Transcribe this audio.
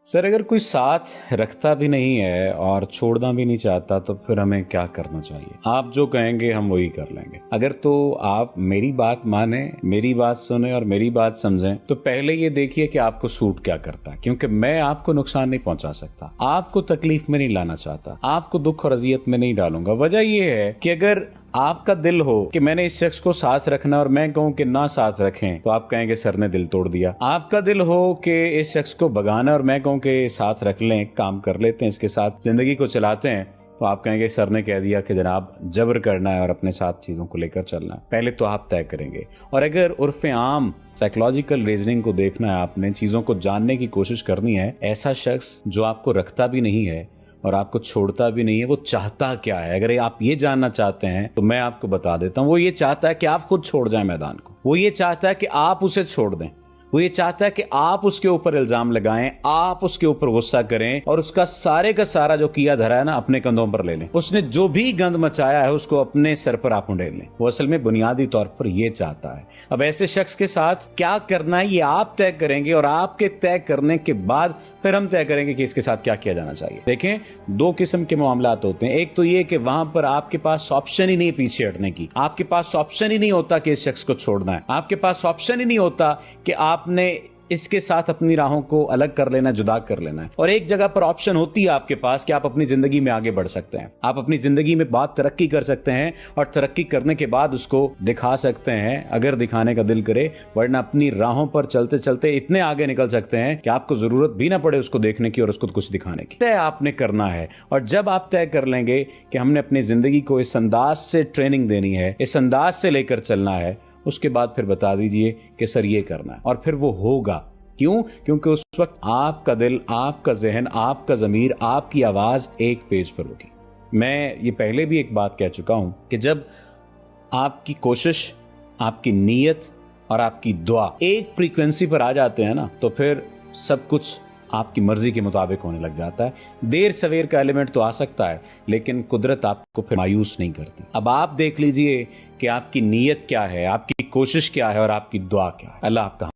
Sir अगर कोई साथ रखता भी नहीं है और छोड़ना भी नहीं चाहता तो फिर हमें क्या करना चाहिए? आप जो कहेंगे हम वही कर लेंगे। अगर तो आप मेरी बात माने, मेरी बात सुने और मेरी बात समझें तो पहले ये देखिए कि आपको सूट क्या करता है, क्योंकि मैं आपको नुकसान नहीं पहुंचा सकता, आपको तकलीफ में नहीं लाना चाहता, आपको दुख और अजियत में नहीं डालूंगा। वजह ये है कि अगर आपका दिल हो कि मैंने इस शख्स को साथ रखना और मैं कहूं कि ना साथ रखें तो आप कहेंगे सर ने दिल तोड़ दिया। आपका दिल हो कि इस शख्स को भगाना और मैं कहूं कि साथ रख लें, काम कर लेते हैं, इसके साथ जिंदगी को चलाते हैं, तो आप कहेंगे सर ने कह दिया कि जनाब जबर करना है और अपने साथ चीजों को लेकर चलना है। पहले तो आप तय करेंगे। और अगर उर्फ आम साइकोलॉजिकल रीजनिंग को देखना है, आपने चीजों को जानने की कोशिश करनी है, ऐसा शख्स जो आपको रखता भी नहीं है और आपको छोड़ता भी नहीं है, वो चाहता क्या है? अगर आप ये जानना चाहते हैं तो मैं आपको बता देता हूँ। वो ये चाहता है कि आप खुद छोड़ जाएं मैदान को। वो ये चाहता है कि आप उसे छोड़ दें। वो ये चाहता है कि आप उसके ऊपर इल्जाम लगाएं, आप उसके ऊपर गुस्सा करें और उसका सारे का सारा जो किया धरा है ना अपने कंधों पर ले लें। उसने जो भी गंद मचाया है उसको अपने सर पर आप उंडेल लें। वो असल में बुनियादी तौर पर ये चाहता है। अब ऐसे शख्स के साथ क्या करना है ये आप तय करेंगे और आपके तय करने के बाद फिर हम तय करेंगे कि इसके साथ क्या किया जाना चाहिए। देखें, दो किस्म के मामलात होते हैं। एक तो ये कि वहां पर आपके पास ऑप्शन ही नहीं पीछे हटने की, आपके पास ऑप्शन ही नहीं होता कि इस शख्स को छोड़ना है, आपके पास ऑप्शन ही नहीं होता कि आपने इसके साथ अपनी राहों को अलग कर लेना, जुदा कर लेना है। और एक जगह पर ऑप्शन होती है आपके पास कि आप अपनी जिंदगी में आगे बढ़ सकते हैं, आप अपनी जिंदगी में बहुत तरक्की कर सकते हैं और तरक्की करने के बाद उसको दिखा सकते हैं अगर दिखाने का दिल करे, वरना अपनी राहों पर चलते चलते इतने आगे निकल सकते हैं कि आपको जरूरत भी ना पड़े उसको देखने की और उसको कुछ दिखाने की। तय आपने करना है। और जब आप तय कर लेंगे कि हमने अपनी जिंदगी को इस अंदाज से ट्रेनिंग देनी है, इस अंदाज से लेकर चलना है, उसके बाद फिर बता दीजिए कि सर ये करना है और फिर वो होगा। क्यों? क्योंकि उस वक्त आपका दिल, आपका जहन, आपका ज़मीर, आपकी आवाज एक पेज पर होगी। मैं ये पहले भी एक बात कह चुका हूं कि जब आपकी कोशिश, आपकी नीयत और आपकी दुआ एक फ्रीक्वेंसी पर आ जाते हैं ना तो फिर सब कुछ आपकी मर्जी के मुताबिक होने लग जाता है। देर सवेर का एलिमेंट तो आ सकता है लेकिन कुदरत आपको फिर मायूस नहीं करती। अब आप देख लीजिए कि आपकी नीयत क्या है, आपकी कोशिश क्या है और आपकी दुआ क्या है। अल्लाह आपका